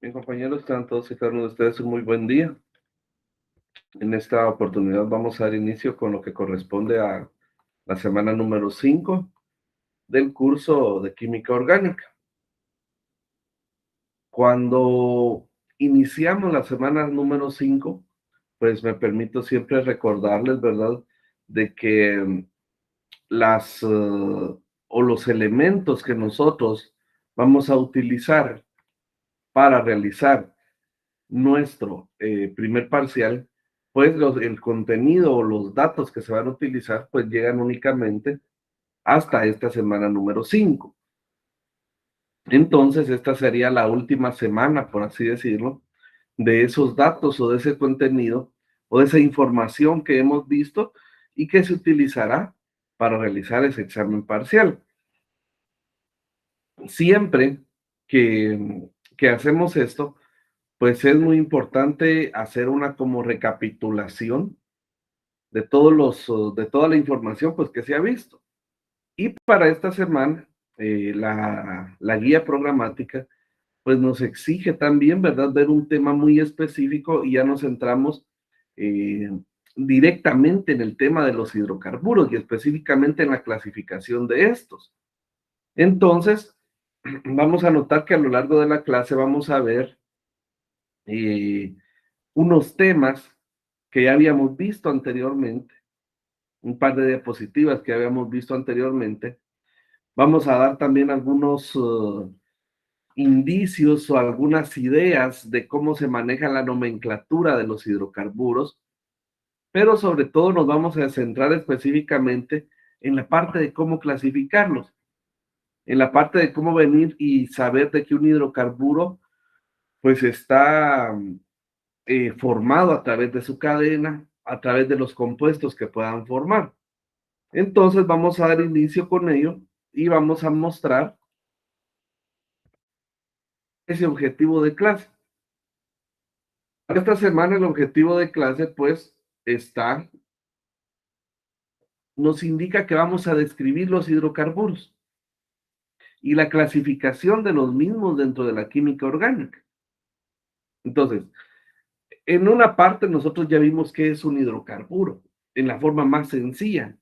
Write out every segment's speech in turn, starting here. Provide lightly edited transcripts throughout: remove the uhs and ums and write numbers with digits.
Bien, compañeros, tengan todos y cada uno de ustedes un muy buen día. En esta oportunidad vamos a dar inicio con lo que corresponde a la semana número 5 del curso de química orgánica. Cuando iniciamos la semana número 5, pues me permito siempre recordarles, ¿verdad?, de que o los elementos que nosotros vamos a utilizar para realizar nuestro primer parcial, pues el contenido o los datos que se van a utilizar, pues llegan únicamente hasta esta semana número 5. Entonces, esta sería la última semana, por así decirlo, de esos datos o de ese contenido o de esa información que hemos visto y que se utilizará para realizar ese examen parcial. Siempre que hacemos esto, pues es muy importante hacer una como recapitulación de de toda la información pues que se ha visto. Y para esta semana, la guía programática pues nos exige también, ¿verdad?, ver un tema muy específico y ya nos centramos eh, directamente en el tema de los hidrocarburos y específicamente en la clasificación de estos. Entonces, vamos a notar que a lo largo de la clase vamos a ver eh, unos temas que ya habíamos visto anteriormente, un par de diapositivas que habíamos visto anteriormente. Vamos a dar también algunos indicios o algunas ideas de cómo se maneja la nomenclatura de los hidrocarburos, pero sobre todo nos vamos a centrar específicamente en la parte de cómo clasificarlos, en la parte de cómo venir y saber de que un hidrocarburo pues está formado a través de su cadena, a través de los compuestos que puedan formar. Entonces vamos a dar inicio con ello y vamos a mostrar ese objetivo de clase. Esta semana el objetivo de clase pues nos indica que vamos a describir los hidrocarburos y la clasificación de los mismos dentro de la química orgánica. Entonces, en una parte nosotros ya vimos qué es un hidrocarburo, en la forma más sencilla.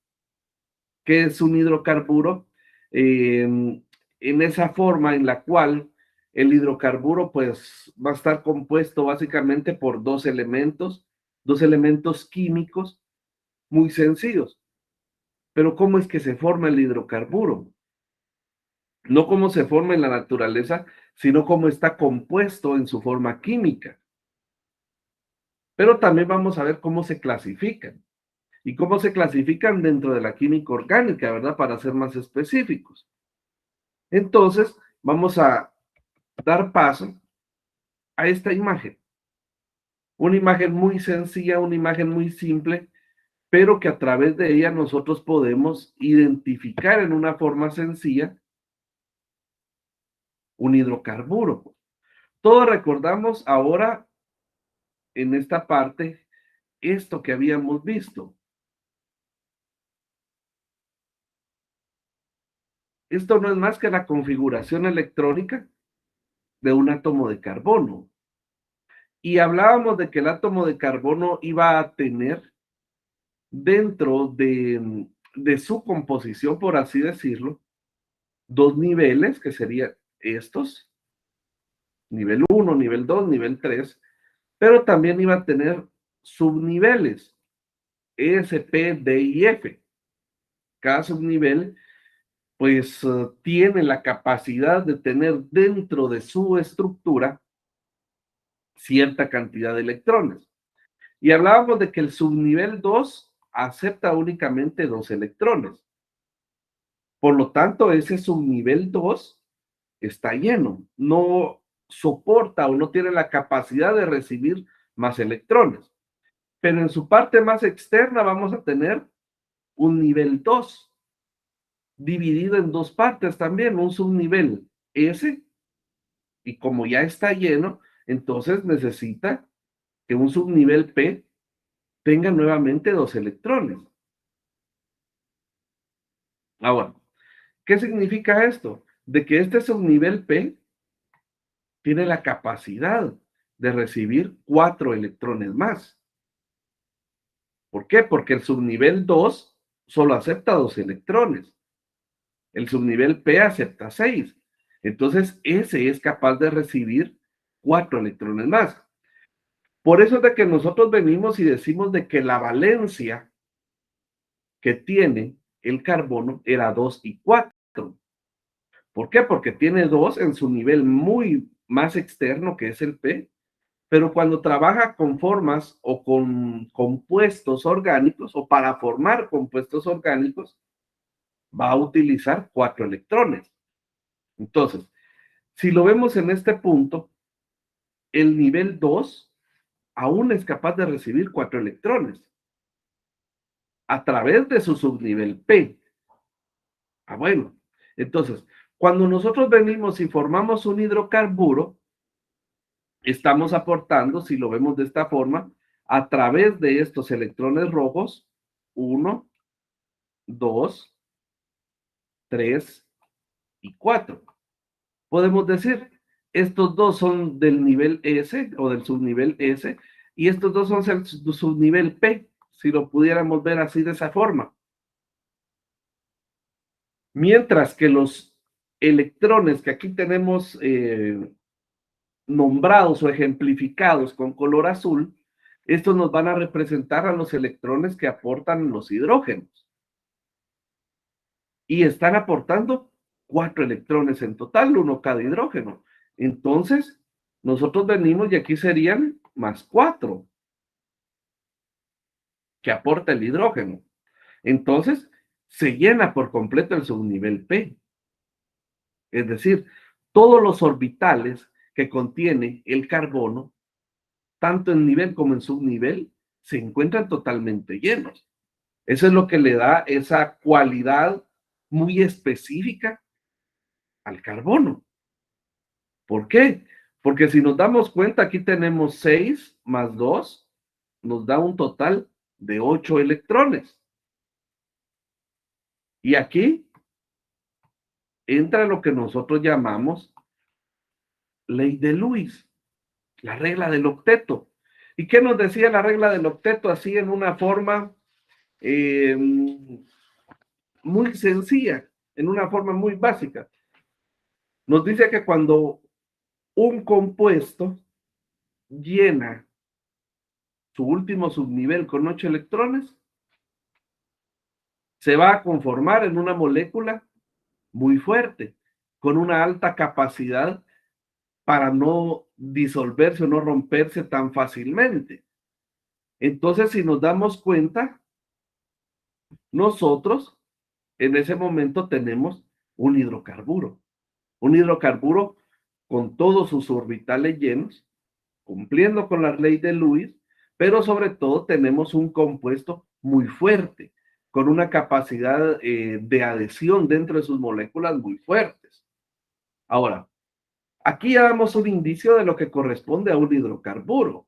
¿Qué es un hidrocarburo? En esa forma en la cual el hidrocarburo pues va a estar compuesto básicamente por dos elementos químicos muy sencillos. Pero ¿cómo es que se forma el hidrocarburo? No cómo se forma en la naturaleza, sino cómo está compuesto en su forma química. Pero también vamos a ver cómo se clasifican y cómo se clasifican dentro de la química orgánica, ¿verdad? Para ser más específicos. Entonces, vamos a dar paso a esta imagen. Una imagen muy sencilla, una imagen muy simple, pero que a través de ella nosotros podemos identificar en una forma sencilla un hidrocarburo. Todos recordamos ahora en esta parte esto que habíamos visto. Esto no es más que la configuración electrónica de un átomo de carbono. Y hablábamos de que el átomo de carbono iba a tener dentro de su composición, por así decirlo, dos niveles, que serían estos, nivel 1, nivel 2, nivel 3, pero también iba a tener subniveles, S, P, D y F. Cada subnivel, pues, tiene la capacidad de tener dentro de su estructura cierta cantidad de electrones. Y hablábamos de que el subnivel 2 acepta únicamente 2 electrones. Por lo tanto, ese subnivel 2 está lleno, no soporta o no tiene la capacidad de recibir más electrones. Pero en su parte más externa vamos a tener un nivel 2, dividido en dos partes también, un subnivel S, y como ya está lleno, entonces necesita que un subnivel P tenga nuevamente 2 electrones. Ahora, ¿qué significa esto? De que este subnivel P tiene la capacidad de recibir 4 electrones más. ¿Por qué? Porque el subnivel 2 solo acepta 2 electrones. El subnivel P acepta 6. Entonces, ese es capaz de recibir 4 electrones más. Por eso es de que nosotros venimos y decimos de que la valencia que tiene el carbono era 2 y 4. ¿Por qué? Porque tiene 2 en su nivel muy más externo, que es el P, pero cuando trabaja con formas o con compuestos orgánicos o para formar compuestos orgánicos, va a utilizar 4 electrones. Entonces, si lo vemos en este punto, el nivel 2 aún es capaz de recibir 4 electrones a través de su subnivel P. Bueno, entonces, cuando nosotros venimos y formamos un hidrocarburo, estamos aportando, si lo vemos de esta forma, a través de estos electrones rojos, 1, 2, 3 y 4. Podemos decir, estos dos son del nivel S o del subnivel S, y estos dos son el subnivel P, si lo pudiéramos ver así de esa forma. Mientras que los electrones que aquí tenemos nombrados o ejemplificados con color azul, estos nos van a representar a los electrones que aportan los hidrógenos. Y están aportando 4 electrones en total, uno cada hidrógeno. Entonces, nosotros venimos y aquí serían más 4 que aporta el hidrógeno. Entonces, se llena por completo el subnivel P. Es decir, todos los orbitales que contiene el carbono, tanto en nivel como en subnivel, se encuentran totalmente llenos. Eso es lo que le da esa cualidad muy específica al carbono. ¿Por qué? Porque si nos damos cuenta, aquí tenemos 6 más 2, nos da un total de 8 electrones. Y aquí entra lo que nosotros llamamos ley de Lewis, la regla del octeto. ¿Y qué nos decía la regla del octeto? Así en una forma muy sencilla, en una forma muy básica. Nos dice que cuando un compuesto llena su último subnivel con 8 electrones, se va a conformar en una molécula muy fuerte, con una alta capacidad para no disolverse o no romperse tan fácilmente. Entonces, si nos damos cuenta, nosotros en ese momento tenemos un hidrocarburo con todos sus orbitales llenos, cumpliendo con la ley de Lewis, pero sobre todo tenemos un compuesto muy fuerte, con una capacidad de adhesión dentro de sus moléculas muy fuertes. Ahora, aquí ya damos un indicio de lo que corresponde a un hidrocarburo.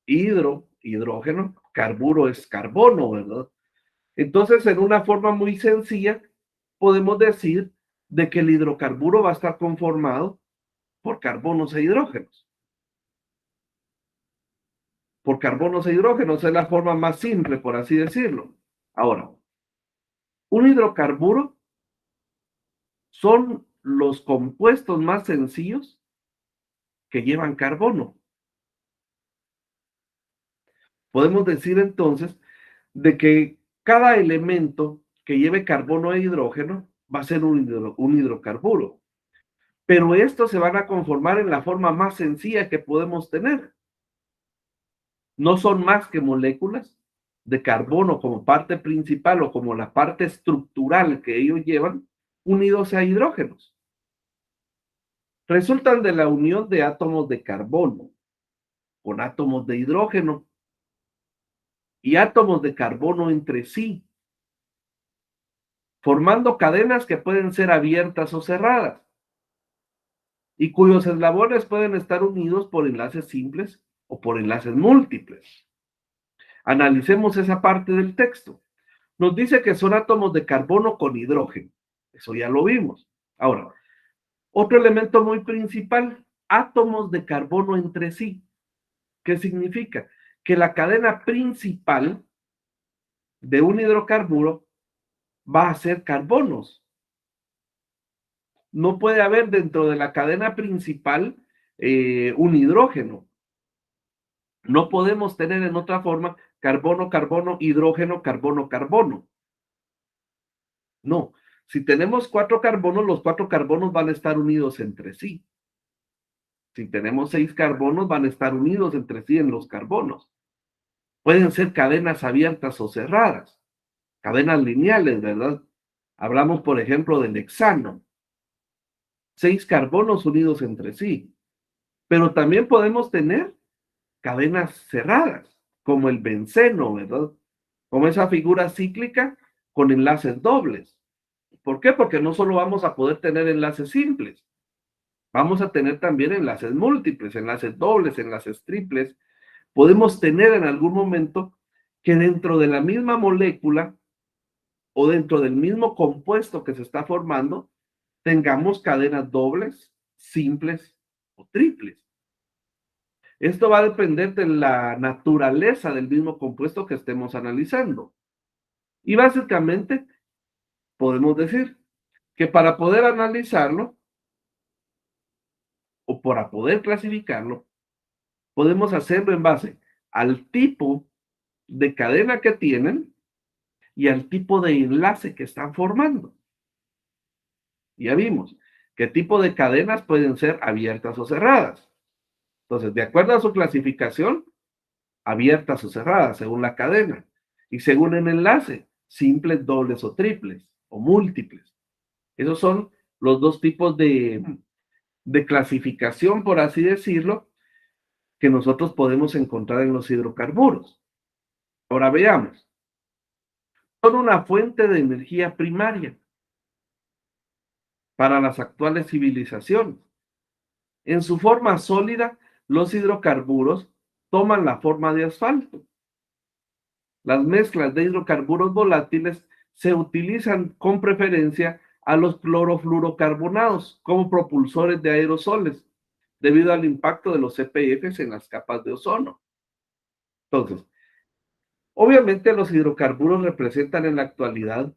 Hidrógeno, carburo es carbono, ¿verdad? Entonces, en una forma muy sencilla, podemos decir de que el hidrocarburo va a estar conformado por carbonos e hidrógenos. Por carbonos e hidrógenos es la forma más simple, por así decirlo. Ahora, un hidrocarburo son los compuestos más sencillos que llevan carbono. Podemos decir entonces de que cada elemento que lleve carbono e hidrógeno va a ser un hidrocarburo. Pero estos se van a conformar en la forma más sencilla que podemos tener. No son más que moléculas de carbono como parte principal o como la parte estructural que ellos llevan, unidos a hidrógenos. Resultan de la unión de átomos de carbono con átomos de hidrógeno y átomos de carbono entre sí, formando cadenas que pueden ser abiertas o cerradas y cuyos eslabones pueden estar unidos por enlaces simples o por enlaces múltiples. Analicemos esa parte del texto. Nos dice que son átomos de carbono con hidrógeno. Eso ya lo vimos. Ahora, Otro elemento muy principal, átomos de carbono entre sí. ¿Qué significa? Que la cadena principal de un hidrocarburo va a ser carbonos. No puede haber dentro de la cadena principal un hidrógeno. No podemos tener en otra forma carbono, carbono, hidrógeno, carbono, carbono. No. Si tenemos 4 carbonos, los 4 carbonos van a estar unidos entre sí. Si tenemos 6 carbonos, van a estar unidos entre sí en los carbonos. Pueden ser cadenas abiertas o cerradas, cadenas lineales, ¿verdad? Hablamos, por ejemplo, del hexano. 6 carbonos unidos entre sí. Pero también podemos tener cadenas cerradas, como el benceno, ¿verdad? Como esa figura cíclica con enlaces dobles. ¿Por qué? Porque no solo vamos a poder tener enlaces simples, vamos a tener también enlaces múltiples, enlaces dobles, enlaces triples. Podemos tener en algún momento que dentro de la misma molécula o dentro del mismo compuesto que se está formando, tengamos cadenas dobles, simples o triples. Esto va a depender de la naturaleza del mismo compuesto que estemos analizando. Y básicamente podemos decir que para poder analizarlo o para poder clasificarlo, podemos hacerlo en base al tipo de cadena que tienen y al tipo de enlace que están formando. Ya vimos qué tipo de cadenas pueden ser abiertas o cerradas. Entonces, de acuerdo a su clasificación, abiertas o cerradas, según la cadena. Y según el enlace, simples, dobles o triples, o múltiples. Esos son los dos tipos de clasificación, por así decirlo, que nosotros podemos encontrar en los hidrocarburos. Ahora veamos. Son una fuente de energía primaria para las actuales civilizaciones. En su forma sólida, los hidrocarburos toman la forma de asfalto. Las mezclas de hidrocarburos volátiles se utilizan con preferencia a los clorofluorocarbonados como propulsores de aerosoles, debido al impacto de los CPFs en las capas de ozono. Entonces, obviamente los hidrocarburos representan en la actualidad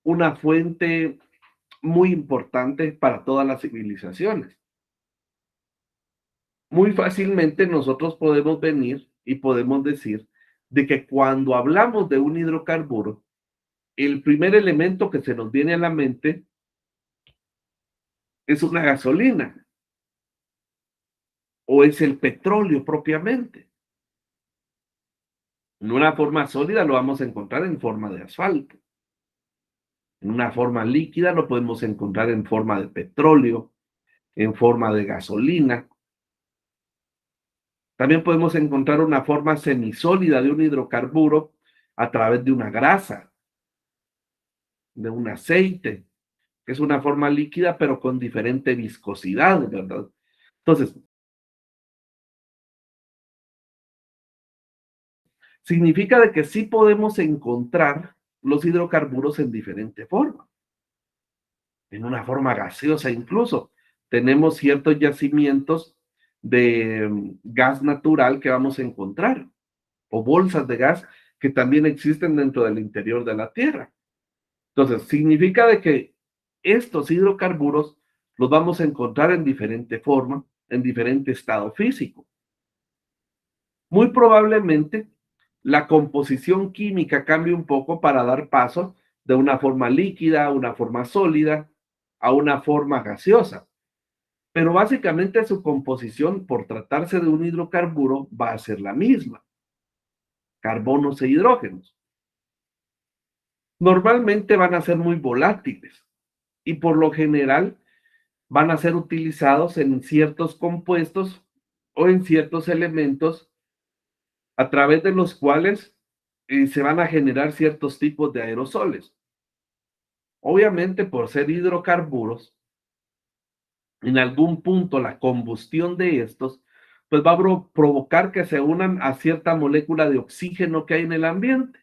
una fuente muy importante para todas las civilizaciones. Muy fácilmente nosotros podemos venir y podemos decir de que cuando hablamos de un hidrocarburo, el primer elemento que se nos viene a la mente es una gasolina o es el petróleo propiamente. En una forma sólida lo vamos a encontrar en forma de asfalto. En una forma líquida lo podemos encontrar en forma de petróleo, en forma de gasolina. También podemos encontrar una forma semisólida de un hidrocarburo a través de una grasa, de un aceite, que es una forma líquida pero con diferente viscosidad, ¿verdad? Entonces, significa de que sí podemos encontrar los hidrocarburos en diferente forma, en una forma gaseosa incluso. Tenemos ciertos yacimientos de gas natural que vamos a encontrar, o bolsas de gas que también existen dentro del interior de la Tierra. Entonces, significa de que estos hidrocarburos los vamos a encontrar en diferente forma, en diferente estado físico. Muy probablemente la composición química cambie un poco para dar paso de una forma líquida a una forma sólida a una forma gaseosa. Pero básicamente su composición, por tratarse de un hidrocarburo, va a ser la misma, carbonos e hidrógenos. Normalmente van a ser muy volátiles y por lo general van a ser utilizados en ciertos compuestos o en ciertos elementos a través de los cuales se van a generar ciertos tipos de aerosoles. Obviamente, por ser hidrocarburos, en algún punto la combustión de estos, pues va a provocar que se unan a cierta molécula de oxígeno que hay en el ambiente.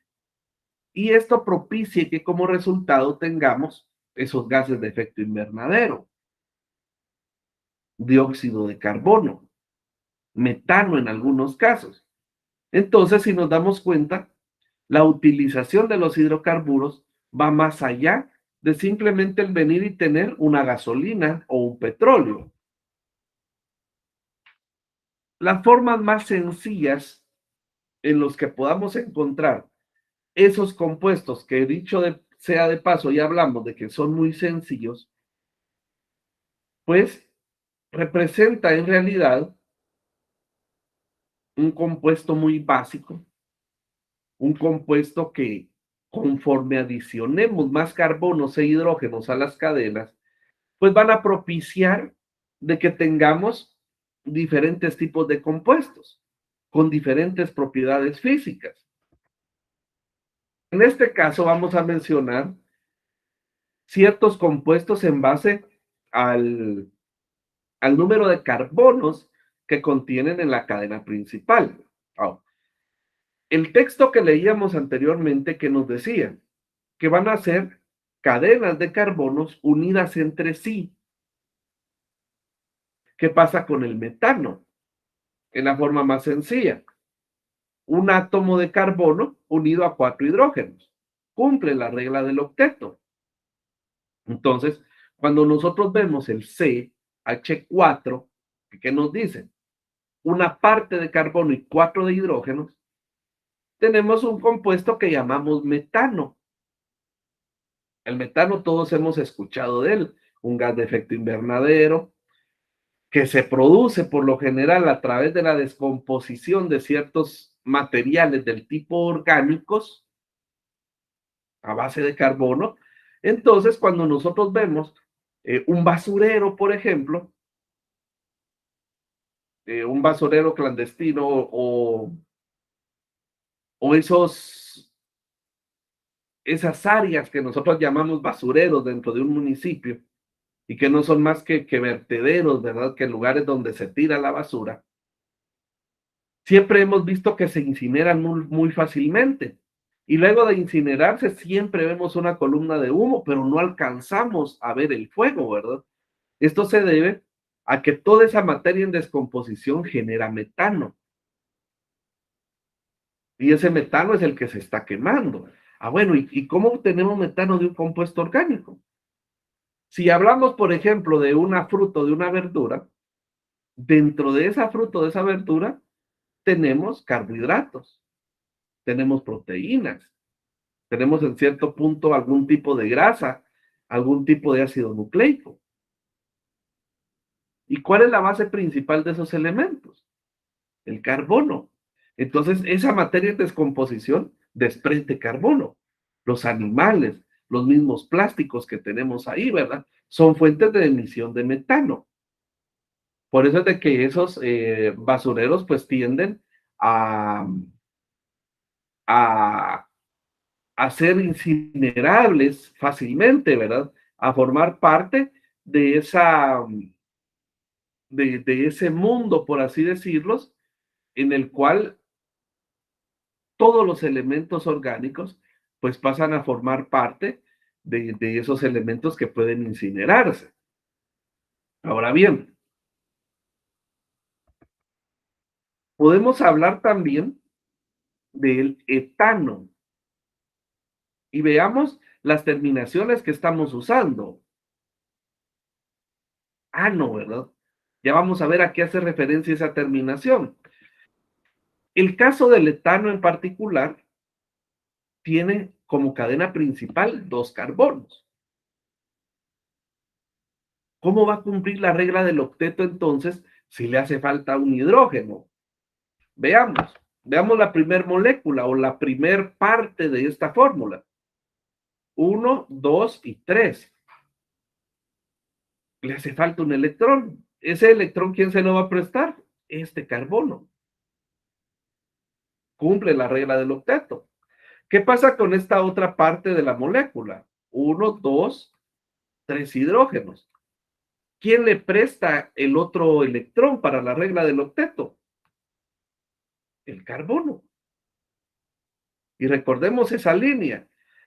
Y esto propicie que como resultado tengamos esos gases de efecto invernadero. dióxido de carbono, metano en algunos casos. Entonces, si nos damos cuenta, la utilización de los hidrocarburos va más allá de simplemente el venir y tener una gasolina o un petróleo. Las formas más sencillas en los que podamos encontrar esos compuestos que dicho sea de paso, ya hablamos de que son muy sencillos, pues representa en realidad un compuesto muy básico, un compuesto que conforme adicionemos más carbonos e hidrógenos a las cadenas, pues van a propiciar de que tengamos diferentes tipos de compuestos con diferentes propiedades físicas. En este caso vamos a mencionar ciertos compuestos en base al, al número de carbonos que contienen en la cadena principal. Ahora, el texto que leíamos anteriormente que nos decía que van a ser cadenas de carbonos unidas entre sí. ¿Qué pasa con el metano? En la forma más sencilla, un átomo de carbono unido a 4 hidrógenos. Cumple la regla del octeto. Entonces, cuando nosotros vemos el CH4, ¿qué nos dice? Una parte de carbono y 4 de hidrógenos, tenemos un compuesto que llamamos metano. El metano todos hemos escuchado de él, un gas de efecto invernadero que se produce por lo general a través de la descomposición de ciertos materiales del tipo orgánicos a base de carbono. Entonces, cuando nosotros vemos un basurero, por ejemplo, un basurero clandestino o esas áreas que nosotros llamamos basureros dentro de un municipio y que no son más que vertederos, ¿verdad? Que lugares donde se tira la basura. Siempre hemos visto que se incineran muy fácilmente. Y luego de incinerarse siempre vemos una columna de humo, pero no alcanzamos a ver el fuego, ¿verdad? Esto se debe a que toda esa materia en descomposición genera metano. Y ese metano es el que se está quemando. Ah, bueno, ¿y cómo obtenemos metano de un compuesto orgánico? Si hablamos, por ejemplo, de una fruta o de una verdura, dentro de esa fruta o de esa verdura tenemos carbohidratos, tenemos proteínas, tenemos en cierto punto algún tipo de grasa, algún tipo de ácido nucleico. ¿Y cuál es la base principal de esos elementos? El carbono. Entonces, esa materia en descomposición desprende carbono. Los animales, los mismos plásticos que tenemos ahí, ¿verdad? Son fuentes de emisión de metano. Por eso es de que esos basureros pues tienden a, a, a ser incinerables fácilmente, ¿verdad? A formar parte de de ese mundo, por así decirlos, en el cual todos los elementos orgánicos pues pasan a formar parte de esos elementos que pueden incinerarse. Ahora bien, podemos hablar también del etano y veamos las terminaciones que estamos usando. Ano, ¿verdad? Ya vamos a ver a qué hace referencia esa terminación. El caso del etano en particular tiene como cadena principal 2 carbonos. ¿Cómo va a cumplir la regla del octeto entonces si le hace falta un hidrógeno? Veamos la primer molécula o la primer parte de esta fórmula. 1, 2 y 3. Le hace falta un electrón. Ese electrón, ¿quién se lo va a prestar? Este carbono. Cumple la regla del octeto. ¿Qué pasa con esta otra parte de la molécula? 1, 2, 3 hidrógenos. ¿Quién le presta el otro electrón para la regla del octeto? El carbono. Y recordemos esa línea.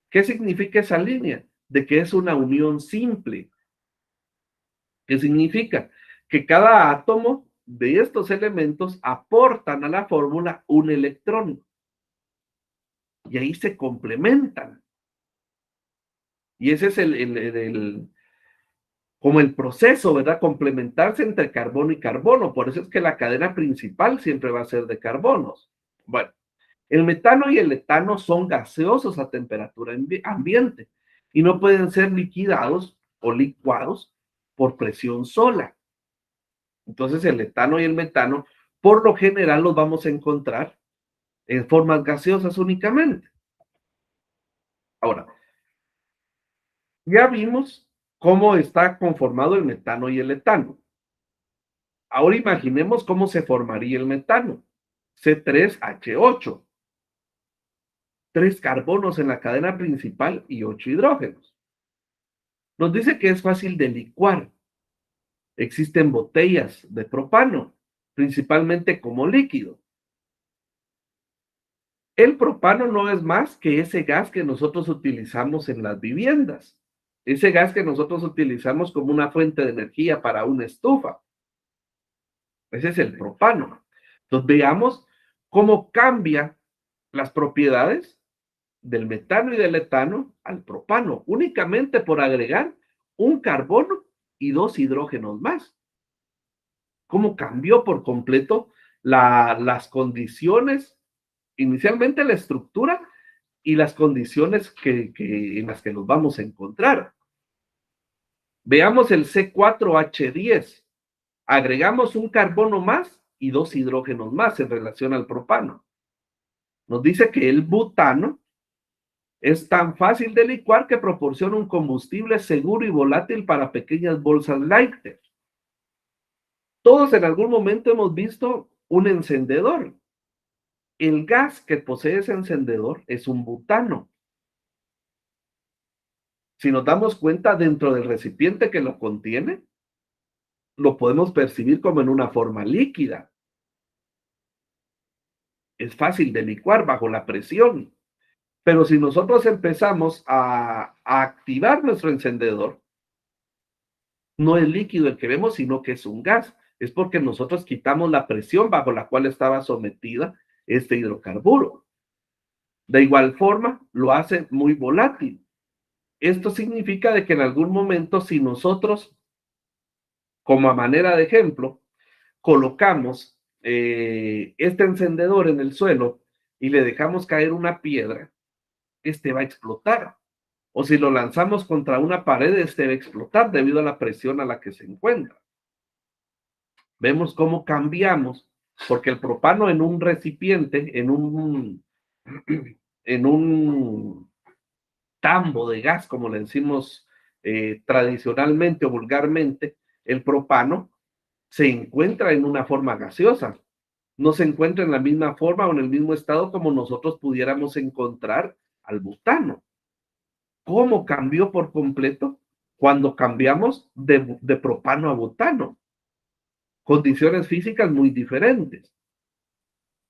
¿Qué significa esa línea? De que es una unión simple. ¿Qué significa? que cada átomo de estos elementos aportan a la fórmula un electrón. Y ahí se complementan. Y ese es como el proceso, ¿verdad? Complementarse entre carbono y carbono. Por eso es que la cadena principal siempre va a ser de carbonos. Bueno, el metano y el etano son gaseosos a temperatura ambiente y no pueden ser liquidados o licuados por presión sola. Entonces el etano y el metano, por lo general, los vamos a encontrar en formas gaseosas únicamente. Ahora, ya vimos cómo está conformado el metano y el etano. Ahora imaginemos cómo se formaría el metano. C3H8. 3 carbonos en la cadena principal y 8 hidrógenos. Nos dice que es fácil de licuar. Existen botellas de propano, principalmente como líquido. El propano no es más que ese gas que nosotros utilizamos en las viviendas. Ese gas que nosotros utilizamos como una fuente de energía para una estufa. Ese es el propano. Entonces veamos cómo cambia las propiedades del metano y del etano al propano, únicamente por agregar un carbono y 2 hidrógenos más. ¿Cómo cambió por completo las condiciones, inicialmente la estructura y las condiciones en las que nos vamos a encontrar? Veamos el C4H10. Agregamos un carbono más y 2 hidrógenos más en relación al propano. Nos dice que el butano es tan fácil de licuar que proporciona un combustible seguro y volátil para pequeñas bolsas Lighter. Todos en algún momento hemos visto un encendedor. El gas que posee ese encendedor es un butano. Si nos damos cuenta, dentro del recipiente que lo contiene, lo podemos percibir como en una forma líquida. Es fácil de licuar bajo la presión. Pero si nosotros empezamos a activar nuestro encendedor, no es líquido el que vemos, sino que es un gas. Es porque nosotros quitamos la presión bajo la cual estaba sometida este hidrocarburo. De igual forma, lo hace muy volátil. Esto significa de que en algún momento, si nosotros, como a manera de ejemplo, colocamos este encendedor en el suelo y le dejamos caer una piedra, este va a explotar. O si lo lanzamos contra una pared, este va a explotar debido a la presión a la que se encuentra. Vemos cómo cambiamos, porque el propano en un recipiente, en un tambo de gas, como le decimos tradicionalmente o vulgarmente, el propano se encuentra en una forma gaseosa. No se encuentra en la misma forma o en el mismo estado como nosotros pudiéramos encontrar al butano. ¿Cómo cambió por completo cuando cambiamos de propano a butano? Condiciones físicas muy diferentes.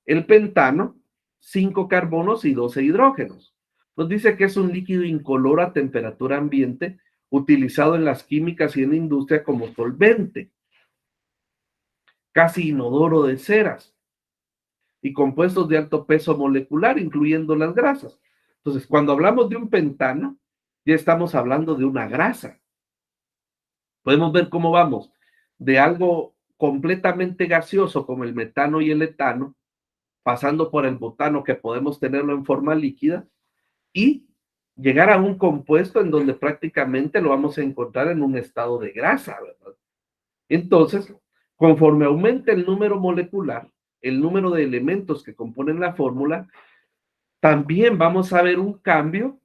El pentano, 5 carbonos y 12 hidrógenos. Nos dice que es un líquido incoloro a temperatura ambiente utilizado en las químicas y en la industria como solvente, casi inodoro de ceras y compuestos de alto peso molecular, incluyendo las grasas. Entonces, cuando hablamos de un pentano, ya estamos hablando de una grasa. Podemos ver cómo vamos de algo completamente gaseoso como el metano y el etano, pasando por el butano que podemos tenerlo en forma líquida y llegar a un compuesto en donde prácticamente lo vamos a encontrar en un estado de grasa, ¿verdad? Entonces, conforme aumente el número molecular, el número de elementos que componen la fórmula, también vamos a ver un cambio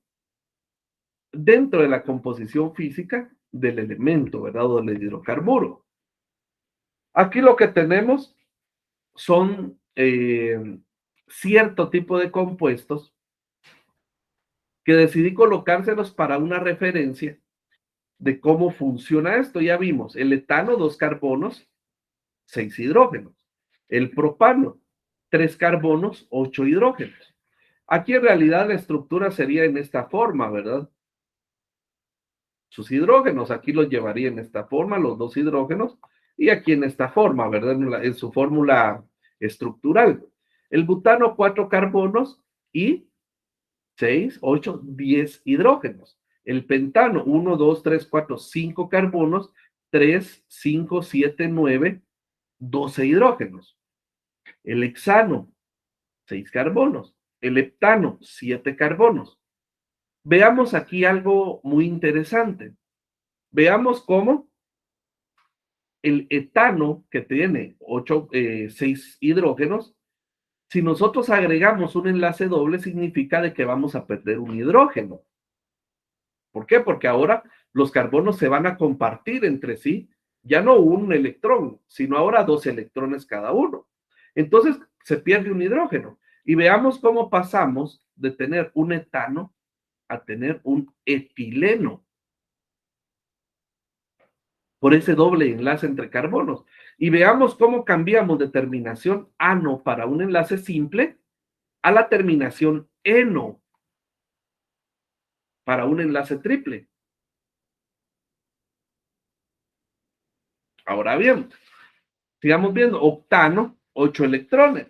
dentro de la composición física del elemento, ¿verdad? O del hidrocarburo. Aquí lo que tenemos son cierto tipo de compuestos que decidí colocárselos para una referencia de cómo funciona esto. Ya vimos, el etano, 2 carbonos, 6 hidrógenos. El propano, 3 carbonos, 8 hidrógenos. Aquí en realidad la estructura sería en esta forma, ¿verdad? Sus hidrógenos, aquí los llevaría en esta forma, los 2 hidrógenos, y aquí en esta forma, ¿verdad? En su fórmula estructural. El butano, 4 carbonos y 6, 8, 10 hidrógenos. El pentano, 1, 2, 3, 4, 5 carbonos, 3, 5, 7, 9, 12 hidrógenos. El hexano, 6 carbonos. El heptano, 7 carbonos. Veamos aquí algo muy interesante. Veamos cómo el etano, que tiene 6 hidrógenos, si nosotros agregamos un enlace doble, significa de que vamos a perder un hidrógeno. ¿Por qué? Porque ahora los carbonos se van a compartir entre sí, ya no un electrón, sino ahora 2 electrones cada uno. Entonces se pierde un hidrógeno. Y veamos cómo pasamos de tener un etano a tener un etileno, por ese doble enlace entre carbonos. Y veamos cómo cambiamos de terminación ano para un enlace simple a la terminación eno para un enlace triple. Ahora bien, sigamos viendo, octano, 8 electrones,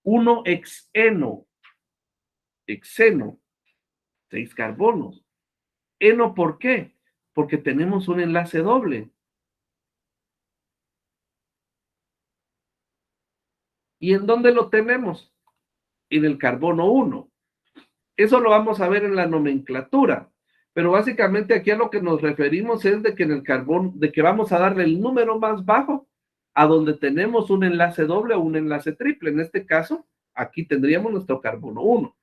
1 hexeno, hexeno, 6 carbonos. Eno, ¿por qué? Porque tenemos un enlace doble. ¿Y en dónde lo tenemos? En el carbono 1. Eso lo vamos a ver en la nomenclatura. Pero básicamente aquí a lo que nos referimos es de que en el carbón, de que vamos a darle el número más bajo a donde tenemos un enlace doble o un enlace triple. En este caso, aquí tendríamos nuestro carbono 1.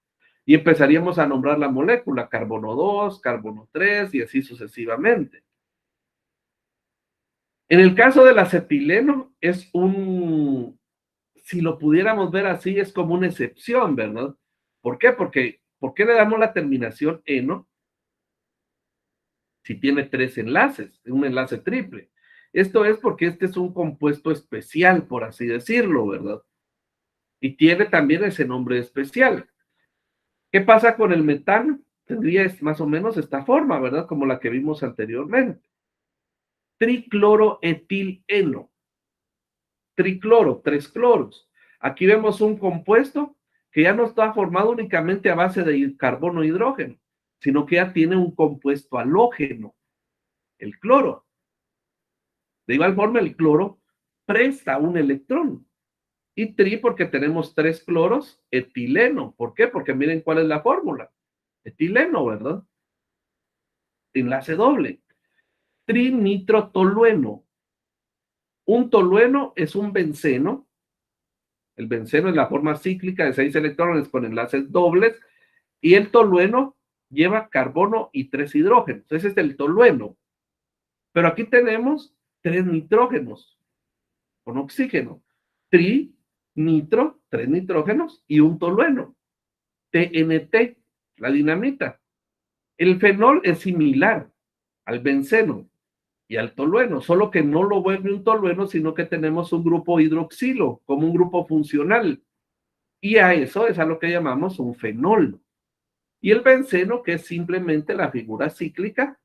Y empezaríamos a nombrar la molécula, carbono 2, carbono 3 y así sucesivamente. En el caso del acetileno, es un, si lo pudiéramos ver así, es como una excepción, ¿verdad? ¿Por qué? Porque, ¿por qué le damos la terminación eno si tiene 3 enlaces, un enlace triple? Esto es porque este es un compuesto especial, por así decirlo, ¿verdad? Y tiene también ese nombre especial. ¿Qué pasa con el metano? Tendría más o menos esta forma, ¿verdad? Como la que vimos anteriormente. Tricloroetileno. Tricloro, 3 cloros. Aquí vemos un compuesto que ya no está formado únicamente a base de carbono e hidrógeno, sino que ya tiene un compuesto halógeno, el cloro. De igual forma, el cloro presta un electrón. Y tri porque tenemos 3 cloros, etileno. ¿Por qué? Porque miren cuál es la fórmula. Etileno, ¿verdad? Enlace doble. Trinitrotolueno. Un tolueno es un benceno. El benceno es la forma cíclica de 6 electrones con enlaces dobles. Y el tolueno lleva carbono y 3 hidrógenos. Ese es el tolueno. Pero aquí tenemos 3 nitrógenos con oxígeno. Tri, nitro, 3 nitrógenos y un tolueno. TNT, la dinamita. El fenol es similar al benceno y al tolueno, solo que no lo vuelve un tolueno, sino que tenemos un grupo hidroxilo como un grupo funcional. Y a eso es a lo que llamamos un fenol. Y el benceno, que es simplemente la figura cíclica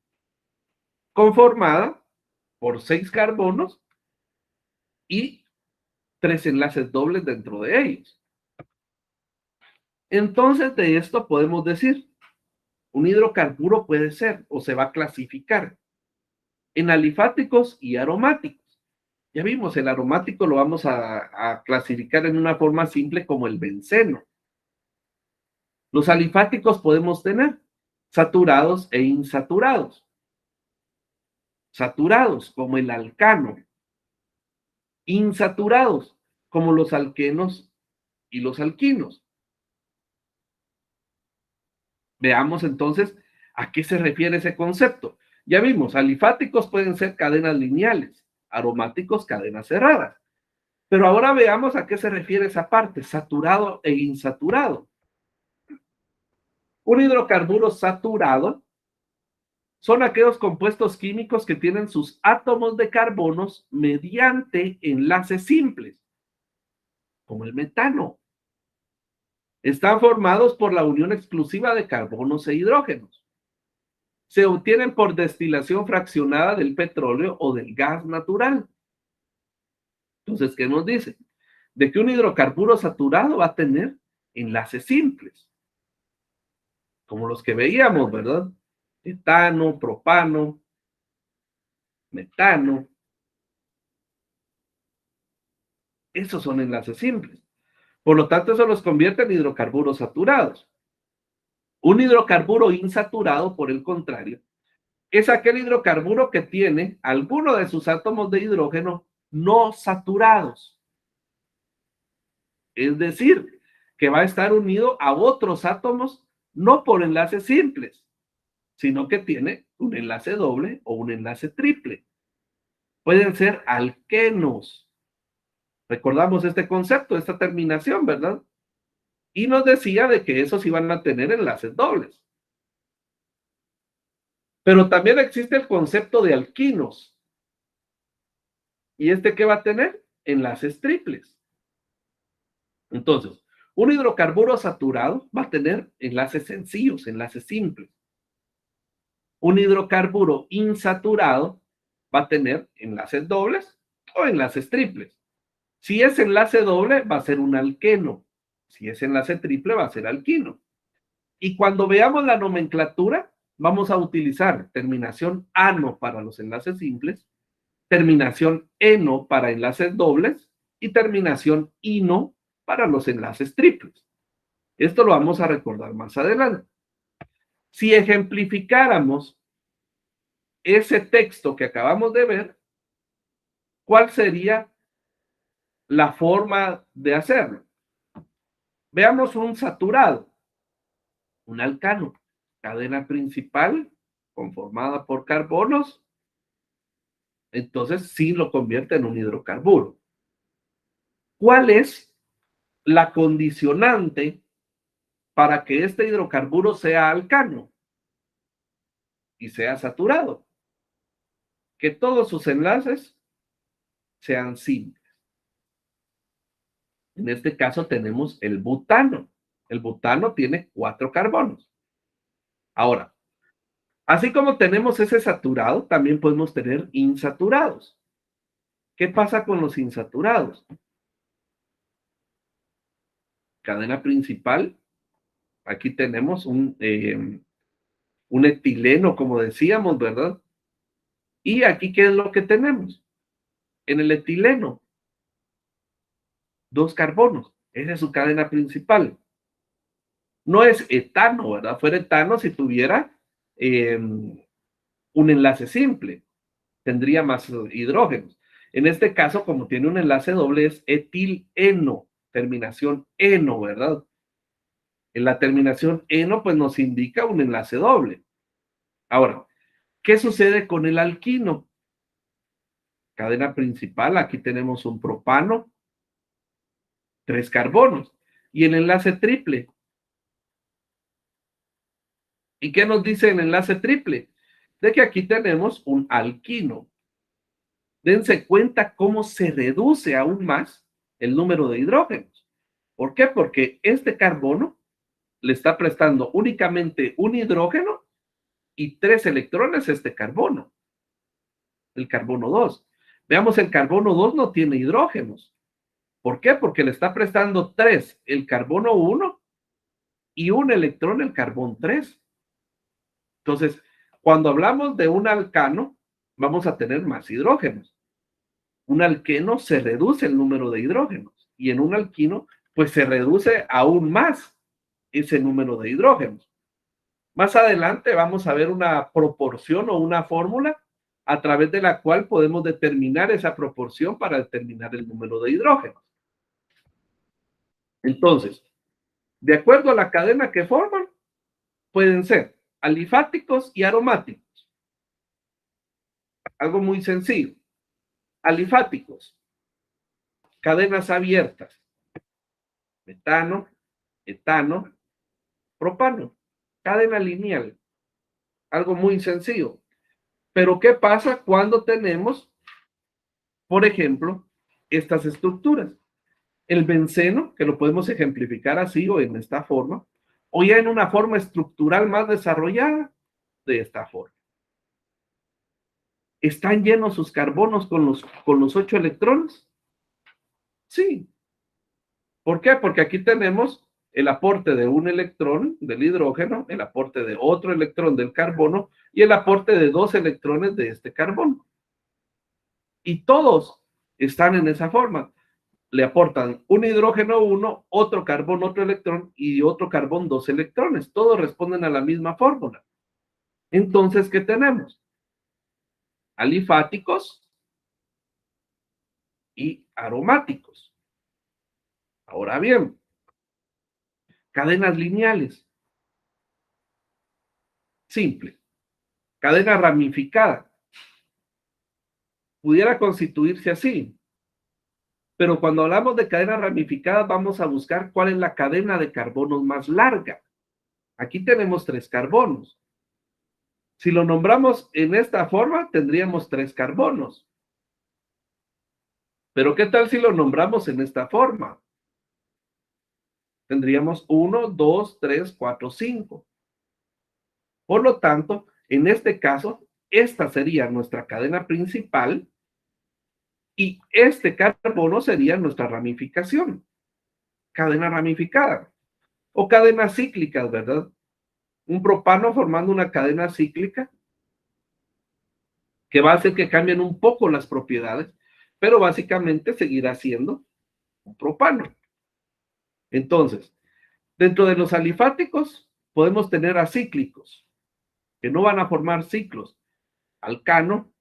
conformada por 6 carbonos y 3 enlaces dobles dentro de ellos. Entonces, de esto podemos decir, un hidrocarburo puede ser o se va a clasificar en alifáticos y aromáticos. Ya vimos, el aromático lo vamos a clasificar en una forma simple como el benceno. Los alifáticos podemos tener saturados e insaturados. Saturados, como el alcano. Insaturados, como los alquenos y los alquinos. Veamos entonces a qué se refiere ese concepto. Ya vimos, alifáticos pueden ser cadenas lineales, aromáticos cadenas cerradas. Pero ahora veamos a qué se refiere esa parte, saturado e insaturado. Un hidrocarburo saturado son aquellos compuestos químicos que tienen sus átomos de carbonos mediante enlaces simples, como el metano. Están formados por la unión exclusiva de carbonos e hidrógenos. Se obtienen por destilación fraccionada del petróleo o del gas natural. Entonces, ¿qué nos dice? De que un hidrocarburo saturado va a tener enlaces simples, como los que veíamos, ¿verdad? Etano, propano, metano. Esos son enlaces simples. Por lo tanto, eso los convierte en hidrocarburos saturados. Un hidrocarburo insaturado, por el contrario, es aquel hidrocarburo que tiene alguno de sus átomos de hidrógeno no saturados. Es decir, que va a estar unido a otros átomos no por enlaces simples, sino que tiene un enlace doble o un enlace triple. Pueden ser alquenos. Recordamos este concepto, esta terminación, ¿verdad? Y nos decía de que esos iban a tener enlaces dobles. Pero también existe el concepto de alquinos. ¿Y este qué va a tener? Enlaces triples. Entonces, un hidrocarburo saturado va a tener enlaces sencillos, enlaces simples. Un hidrocarburo insaturado va a tener enlaces dobles o enlaces triples. Si es enlace doble, va a ser un alqueno. Si es enlace triple, va a ser alquino. Y cuando veamos la nomenclatura, vamos a utilizar terminación ano para los enlaces simples, terminación eno para enlaces dobles y terminación ino para los enlaces triples. Esto lo vamos a recordar más adelante. Si ejemplificáramos ese texto que acabamos de ver, ¿cuál sería la forma de hacerlo? Veamos un saturado, un alcano, cadena principal conformada por carbonos, entonces sí lo convierte en un hidrocarburo. ¿Cuál es la condicionante para que este hidrocarburo sea alcano y sea saturado? Que todos sus enlaces sean simples. En este caso tenemos el butano. El butano tiene 4 carbonos. Ahora, así como tenemos ese saturado, también podemos tener insaturados. ¿Qué pasa con los insaturados? Cadena principal. Aquí tenemos un etileno, como decíamos, ¿verdad? Y aquí, ¿qué es lo que tenemos? En el etileno, 2 carbonos. Esa es su cadena principal. No es etano, ¿verdad? Fuera etano si tuviera un enlace simple. Tendría más hidrógenos. En este caso, como tiene un enlace doble, es etileno, terminación eno, ¿verdad? En la terminación eno, pues nos indica un enlace doble. Ahora, ¿qué sucede con el alquino? Cadena principal, aquí tenemos un propano, 3 carbonos. Y el enlace triple. ¿Y qué nos dice el enlace triple? De que aquí tenemos un alquino. Dense cuenta cómo se reduce aún más el número de hidrógenos. ¿Por qué? Porque este carbono le está prestando únicamente un hidrógeno y 3 electrones a este carbono, el carbono 2. Veamos, el carbono 2 no tiene hidrógenos. ¿Por qué? Porque le está prestando 3 el carbono 1 y un electrón el carbón 3. Entonces, cuando hablamos de un alcano, vamos a tener más hidrógenos. Un alqueno se reduce el número de hidrógenos y en un alquino, pues se reduce aún más ese número de hidrógenos. Más adelante vamos a ver una proporción o una fórmula a través de la cual podemos determinar esa proporción para determinar el número de hidrógenos. Entonces, de acuerdo a la cadena que forman, pueden ser alifáticos y aromáticos. Algo muy sencillo. Alifáticos, cadenas abiertas, metano, etano, propano, cadena lineal. Algo muy sencillo. Pero ¿qué pasa cuando tenemos, por ejemplo, estas estructuras? El benceno, que lo podemos ejemplificar así o en esta forma, o ya en una forma estructural más desarrollada, de esta forma. ¿Están llenos sus carbonos con los 8 electrones? Sí. ¿Por qué? Porque aquí tenemos el aporte de un electrón del hidrógeno, el aporte de otro electrón del carbono y el aporte de 2 electrones de este carbono. Y todos están en esa forma. Le aportan un hidrógeno uno, otro carbón, otro electrón y otro carbón, 2 electrones. Todos responden a la misma fórmula. Entonces, ¿qué tenemos? Alifáticos y aromáticos. Ahora bien, cadenas lineales. Simple. Cadena ramificada. Pudiera constituirse así. Pero cuando hablamos de cadenas ramificadas, vamos a buscar cuál es la cadena de carbonos más larga. Aquí tenemos 3 carbonos. Si lo nombramos en esta forma, tendríamos 3 carbonos. Pero ¿qué tal si lo nombramos en esta forma? Tendríamos 1, 2, 3, 4, 5. Por lo tanto, en este caso, esta sería nuestra cadena principal y este carbono sería nuestra ramificación. Cadena ramificada o cadenas cíclicas, ¿verdad? Un propano formando una cadena cíclica que va a hacer que cambien un poco las propiedades, pero básicamente seguirá siendo un propano. Entonces, dentro de los alifáticos podemos tener acíclicos, que no van a formar ciclos. Alcano,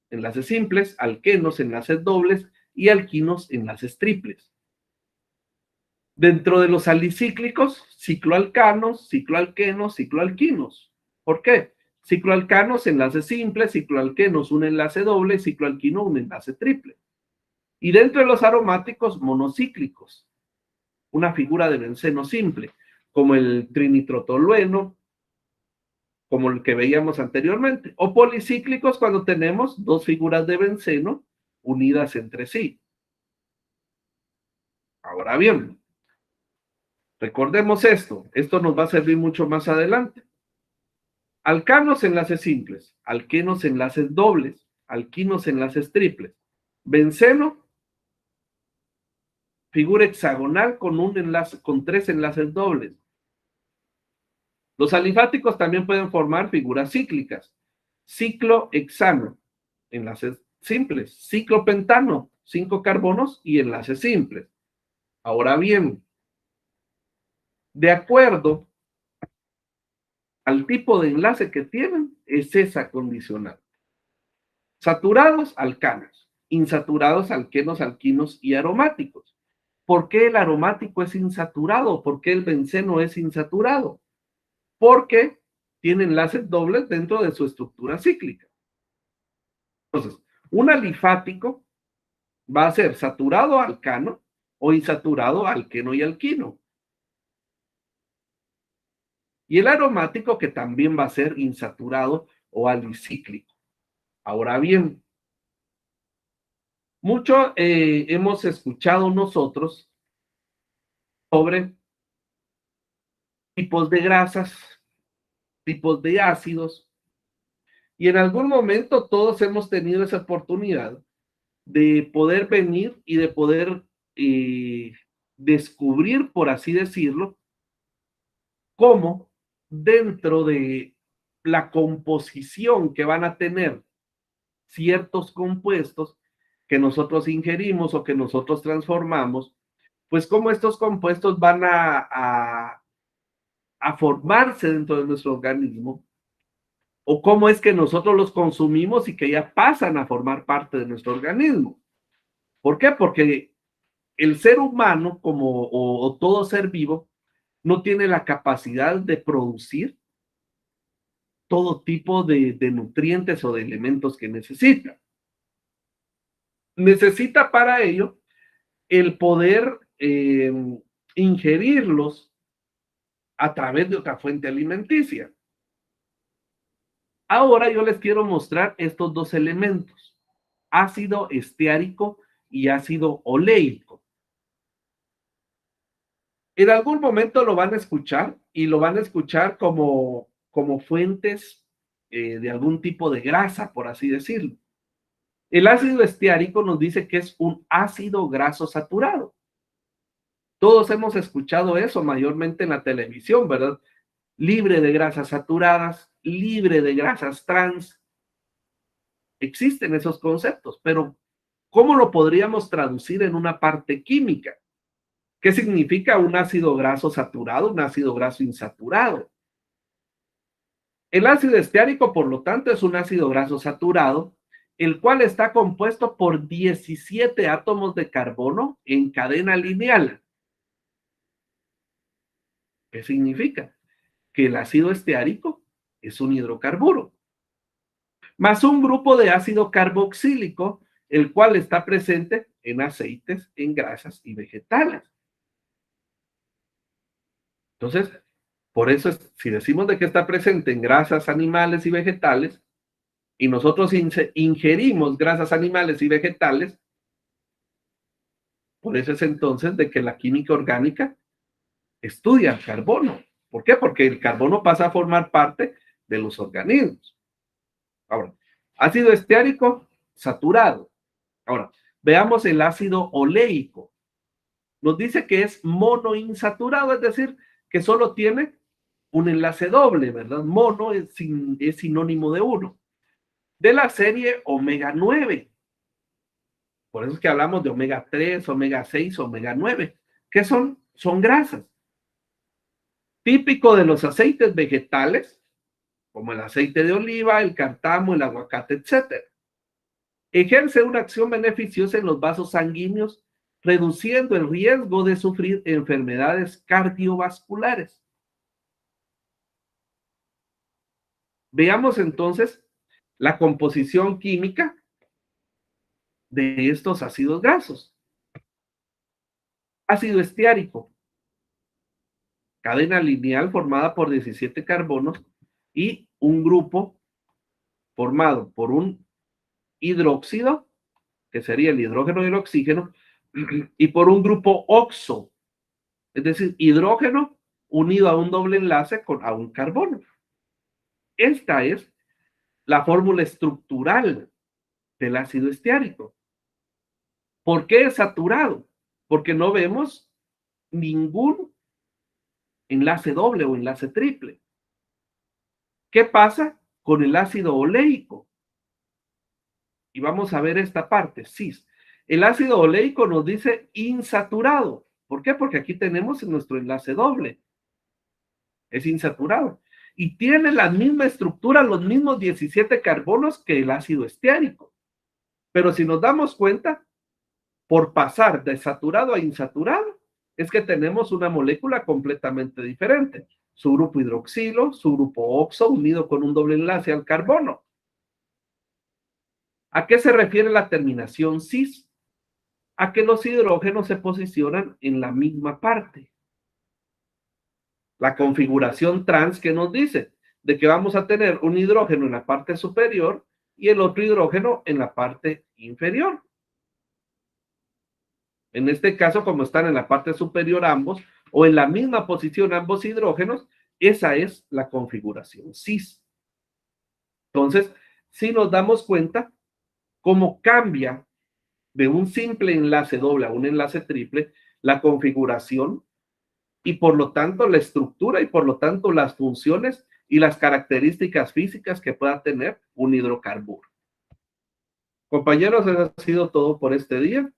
enlaces simples, alquenos, enlaces dobles y alquinos, enlaces triples. Dentro de los alicíclicos, cicloalcanos, cicloalquenos, cicloalquinos. ¿Por qué? Cicloalcanos, enlace simple, cicloalquenos, un enlace doble, cicloalquino, un enlace triple. Y dentro de los aromáticos, monocíclicos, una figura de benceno simple, como el trinitrotolueno, como el que veíamos anteriormente, o policíclicos cuando tenemos 2 figuras de benceno unidas entre sí. Ahora bien, recordemos esto nos va a servir mucho más adelante. Alcanos, enlaces simples, alquenos, enlaces dobles, alquinos, enlaces triples. Benceno, figura hexagonal con un enlace, con 3 enlaces dobles. Los alifáticos también pueden formar figuras cíclicas. Ciclohexano, enlaces simples. Ciclopentano, 5 carbonos y enlaces simples. Ahora bien, de acuerdo al tipo de enlace que tienen, es esa condicional. Saturados, alcanos. Insaturados, alquenos, alquinos y aromáticos. ¿Por qué el aromático es insaturado? ¿Por qué el benceno es insaturado? Porque tiene enlaces dobles dentro de su estructura cíclica. Entonces, un alifático va a ser saturado alcano o insaturado alqueno y alquino. Y el aromático que también va a ser insaturado o alicíclico. Ahora bien, mucho hemos escuchado nosotros sobre tipos de grasas, tipos de ácidos, y en algún momento todos hemos tenido esa oportunidad de poder venir y de poder descubrir, por así decirlo, cómo dentro de la composición que van a tener ciertos compuestos que nosotros ingerimos o que nosotros transformamos, pues cómo estos compuestos van a formarse dentro de nuestro organismo o cómo es que nosotros los consumimos y que ya pasan a formar parte de nuestro organismo. ¿Por qué? Porque el ser humano, como o todo ser vivo, no tiene la capacidad de producir todo tipo de nutrientes o de elementos que necesita. Necesita para ello el poder ingerirlos a través de otra fuente alimenticia. Ahora yo les quiero mostrar estos 2 elementos, ácido esteárico y ácido oleico. En algún momento lo van a escuchar y lo van a escuchar como fuentes de algún tipo de grasa, por así decirlo. El ácido esteárico nos dice que es un ácido graso saturado. Todos hemos escuchado eso mayormente en la televisión, ¿verdad? Libre de grasas saturadas, libre de grasas trans. Existen esos conceptos, pero ¿cómo lo podríamos traducir en una parte química? ¿Qué significa un ácido graso saturado, un ácido graso insaturado? El ácido esteárico, por lo tanto, es un ácido graso saturado, el cual está compuesto por 17 átomos de carbono en cadena lineal. ¿Qué significa? Que el ácido esteárico es un hidrocarburo, más un grupo de ácido carboxílico, el cual está presente en aceites, en grasas y vegetales. Entonces, por eso, si decimos de que está presente en grasas animales y vegetales, y nosotros ingerimos grasas animales y vegetales, por eso es entonces de que la química orgánica estudia el carbono. ¿Por qué? Porque el carbono pasa a formar parte de los organismos. Ahora, ácido esteárico saturado. Ahora, veamos el ácido oleico. Nos dice que es monoinsaturado, es decir, que solo tiene un enlace doble, ¿verdad? Mono es sinónimo de uno. De la serie omega 9. Por eso es que hablamos de omega 3, omega 6, omega 9. ¿Qué son? Son grasas. Típico de los aceites vegetales, como el aceite de oliva, el cártamo, el aguacate, etc. Ejerce una acción beneficiosa en los vasos sanguíneos, reduciendo el riesgo de sufrir enfermedades cardiovasculares. Veamos entonces la composición química de estos ácidos grasos. Ácido esteárico, cadena lineal formada por 17 carbonos y un grupo formado por un hidróxido, que sería el hidrógeno y el oxígeno, y por un grupo oxo, es decir, hidrógeno unido a un doble enlace a un carbono. Esta es la fórmula estructural del ácido esteárico. ¿Por qué es saturado? Porque no vemos ningún enlace doble o enlace triple. ¿Qué pasa con el ácido oleico? Y vamos a ver esta parte, cis. El ácido oleico nos dice insaturado. ¿Por qué? Porque aquí tenemos nuestro enlace doble. Es insaturado. Y tiene la misma estructura, los mismos 17 carbonos que el ácido esteárico. Pero si nos damos cuenta, por pasar de saturado a insaturado, es que tenemos una molécula completamente diferente. Su grupo hidroxilo, su grupo oxo unido con un doble enlace al carbono. ¿A qué se refiere la terminación cis? A que los hidrógenos se posicionan en la misma parte. La configuración trans que nos dice de que vamos a tener un hidrógeno en la parte superior y el otro hidrógeno en la parte inferior. En este caso, como están en la parte superior ambos o en la misma posición ambos hidrógenos, esa es la configuración cis. Entonces, si nos damos cuenta cómo cambia de un simple enlace doble a un enlace triple, la configuración y por lo tanto la estructura y por lo tanto las funciones y las características físicas que pueda tener un hidrocarburo. Compañeros, eso ha sido todo por este día.